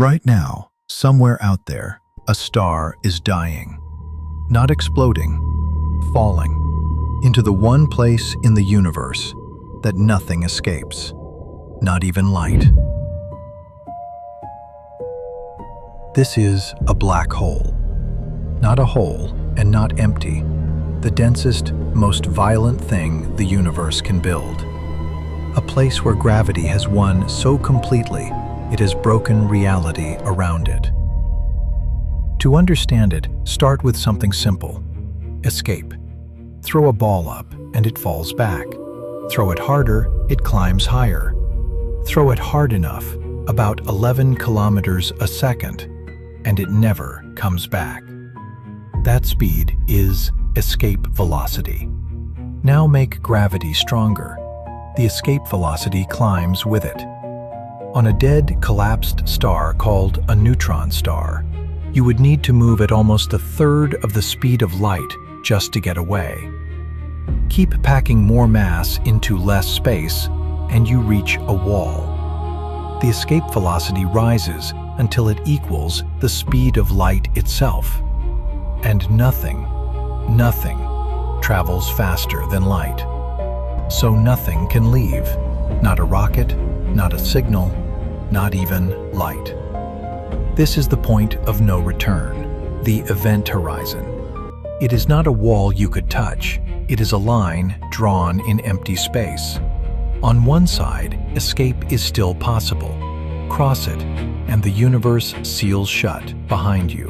Right now, somewhere out there, a star is dying. Not exploding, falling into the one place in the universe that nothing escapes, not even light. This is a black hole. Not a hole and not empty. The densest, most violent thing the universe can build. A place where gravity has won so completely it has broken reality around it. To understand it, start with something simple. Escape. Throw a ball up and it falls back. Throw it harder, it climbs higher. Throw it hard enough, about 11 kilometers a second, and it never comes back. That speed is escape velocity. Now make gravity stronger. The escape velocity climbs with it. On a dead, collapsed star called a neutron star, you would need to move at almost a third of the speed of light just to get away. Keep packing more mass into less space, and you reach a wall. The escape velocity rises until it equals the speed of light itself. And nothing travels faster than light. So nothing can leave. Not a rocket, not a signal, not even light. This is the point of no return, the event horizon. It is not a wall you could touch. It is a line drawn in empty space. On one side, escape is still possible. Cross it, and the universe seals shut behind you.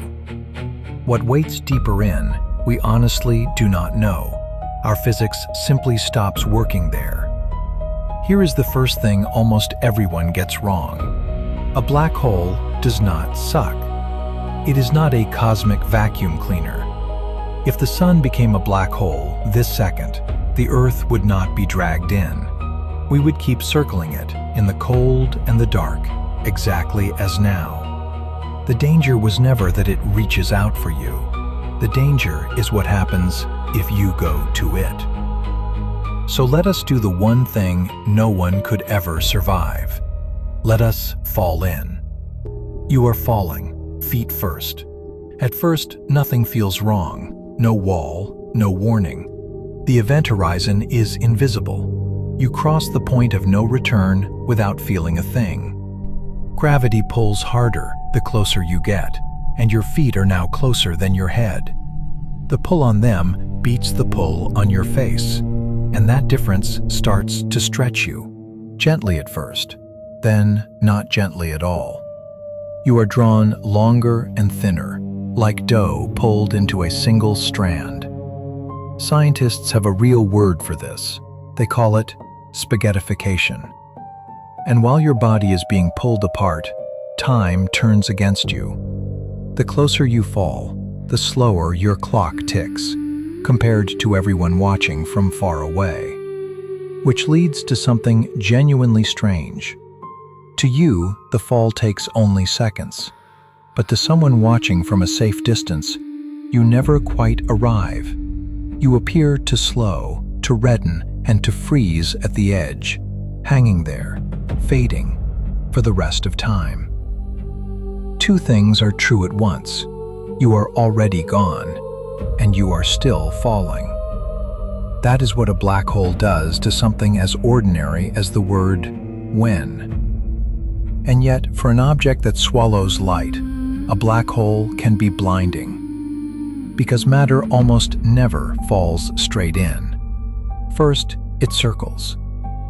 What waits deeper in, we honestly do not know. Our physics simply stops working there. Here is the first thing almost everyone gets wrong. A black hole does not suck. It is not a cosmic vacuum cleaner. If the sun became a black hole this second, the Earth would not be dragged in. We would keep circling it in the cold and the dark, exactly as now. The danger was never that it reaches out for you. The danger is what happens if you go to it. So let us do the one thing no one could ever survive. Let us fall in. You are falling, feet first. At first, nothing feels wrong. No wall, no warning. The event horizon is invisible. You cross the point of no return without feeling a thing. Gravity pulls harder the closer you get, and your feet are now closer than your head. The pull on them beats the pull on your face, and that difference starts to stretch you. Gently at first, then not gently at all. You are drawn longer and thinner, like dough pulled into a single strand. Scientists have a real word for this. They call it spaghettification. And while your body is being pulled apart, time turns against you. The closer you fall, the slower your clock ticks, compared to everyone watching from far away. Which leads to something genuinely strange. To you, the fall takes only seconds. But to someone watching from a safe distance, you never quite arrive. You appear to slow, to redden, and to freeze at the edge, hanging there, fading, for the rest of time. Two things are true at once. You are already gone, and you are still falling. That is what a black hole does to something as ordinary as the word when. And yet, for an object that swallows light, a black hole can be blinding. Because matter almost never falls straight in. First, it circles,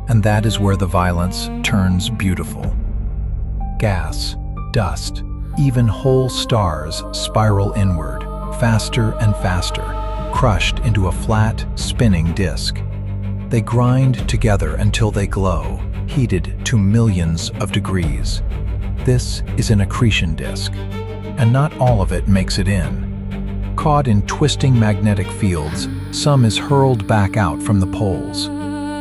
and that is where the violence turns beautiful. Gas, dust, even whole stars spiral inward, faster and faster, crushed into a flat, spinning disk. They grind together until they glow, heated to millions of degrees. This is an accretion disk, and not all of it makes it in. Caught in twisting magnetic fields, some is hurled back out from the poles.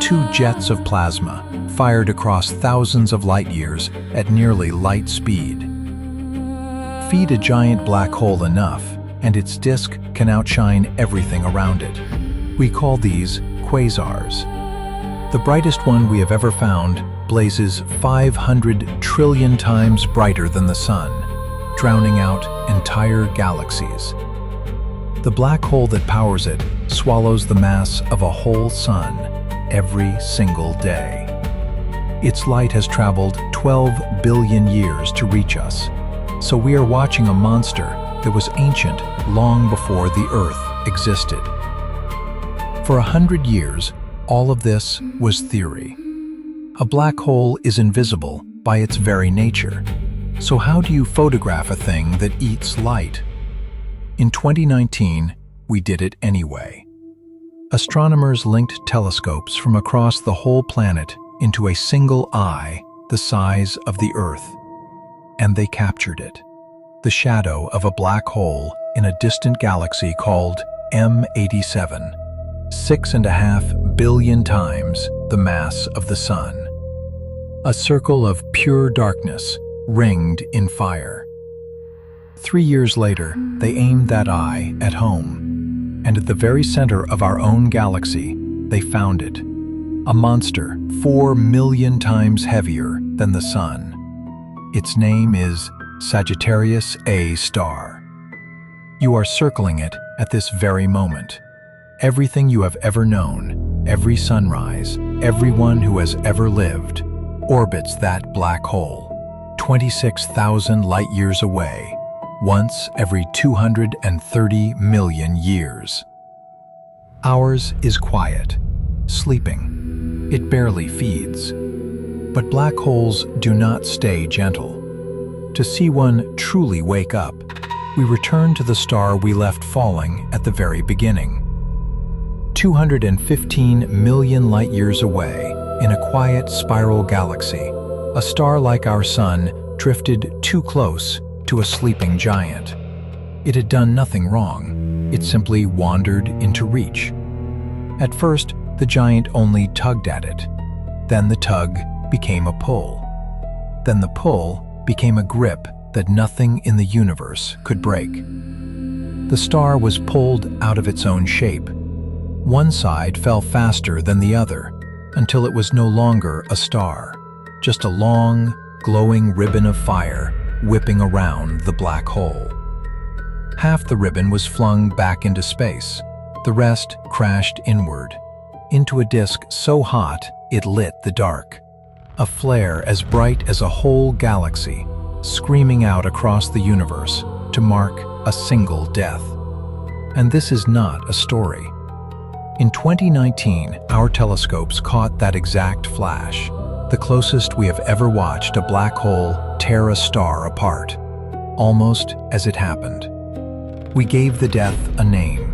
Two jets of plasma, fired across thousands of light years at nearly light speed. Feed a giant black hole enough, and its disk can outshine everything around it. We call these quasars. The brightest one we have ever found blazes 500 trillion times brighter than the sun, drowning out entire galaxies. The black hole that powers it swallows the mass of a whole sun every single day. Its light has traveled 12 billion years to reach us, so we are watching a monster that was ancient long before the Earth existed. For 100 years, all of this was theory. A black hole is invisible by its very nature. So how do you photograph a thing that eats light? In 2019, we did it anyway. Astronomers linked telescopes from across the whole planet into a single eye the size of the Earth. And they captured it. The shadow of a black hole in a distant galaxy called M87, 6.5 billion times the mass of the sun. A circle of pure darkness, ringed in fire. 3 years later, they aimed that eye at home, and at the very center of our own galaxy, they found it. A monster 4 million times heavier than the sun. Its name is Sagittarius A star. You are circling it at this very moment. Everything you have ever known, every sunrise, everyone who has ever lived, orbits that black hole, 26,000 light-years away, once every 230 million years. Ours is quiet, sleeping. It barely feeds. But black holes do not stay gentle. To see one truly wake up, we return to the star we left falling at the very beginning. 215 million light-years away, in a quiet spiral galaxy, a star like our sun drifted too close to a sleeping giant. It had done nothing wrong. It simply wandered into reach. At first, the giant only tugged at it. Then the tug became a pull. Then the pull became a grip that nothing in the universe could break. The star was pulled out of its own shape. One side fell faster than the other, until it was no longer a star, just a long, glowing ribbon of fire whipping around the black hole. Half the ribbon was flung back into space. The rest crashed inward, into a disk so hot it lit the dark. A flare as bright as a whole galaxy, screaming out across the universe to mark a single death. And this is not a story. In 2019, our telescopes caught that exact flash, the closest we have ever watched a black hole tear a star apart, almost as it happened. We gave the death a name,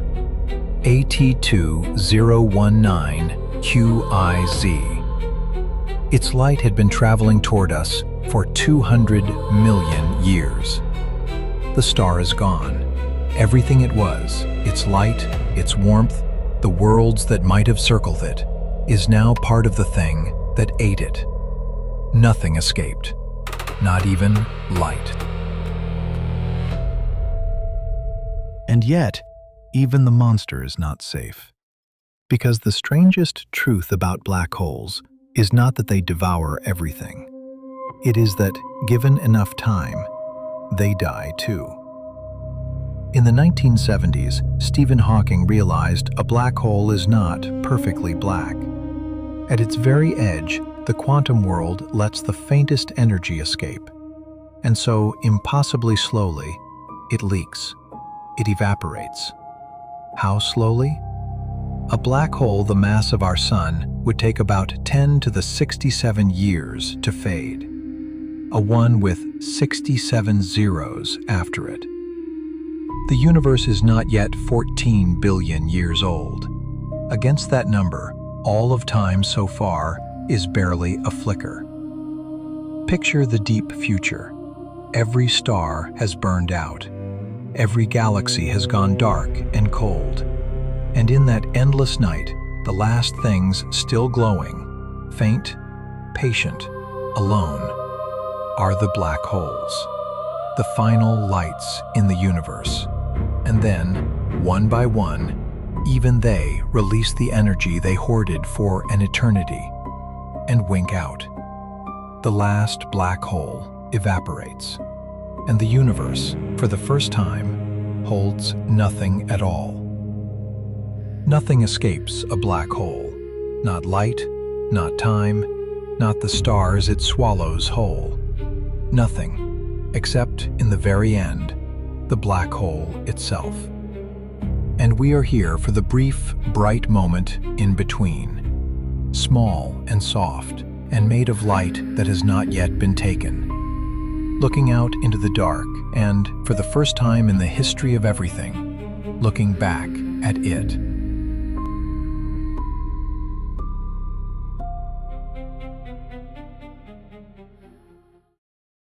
AT2019QIZ. Its light had been traveling toward us for 200 million years. The star is gone. Everything it was, its light, its warmth, the worlds that might have circled it, is now part of the thing that ate it. Nothing escaped, not even light. And yet, even the monster is not safe. Because the strangest truth about black holes is not that they devour everything. It is that, given enough time, they die too. In the 1970s, Stephen Hawking realized a black hole is not perfectly black. At its very edge, the quantum world lets the faintest energy escape. And so, impossibly slowly, it leaks. It evaporates. How slowly? A black hole the mass of our sun would take about 10 to the 67 years to fade. A 1 with 67 zeros after it. The universe is not yet 14 billion years old. Against that number, all of time so far is barely a flicker. Picture the deep future. Every star has burned out. Every galaxy has gone dark and cold. And in that endless night, the last things still glowing, faint, patient, alone, are the black holes, the final lights in the universe. And then, one by one, even they release the energy they hoarded for an eternity and wink out, The last black hole evaporates, and the universe, for the first time, holds nothing at all. Nothing escapes a black hole. Not light, not time, not the stars it swallows whole. Nothing, except in the very end, the black hole itself. And we are here for the brief, bright moment in between, small and soft, and made of light that has not yet been taken. Looking out into the dark, and, for the first time in the history of everything, looking back at it.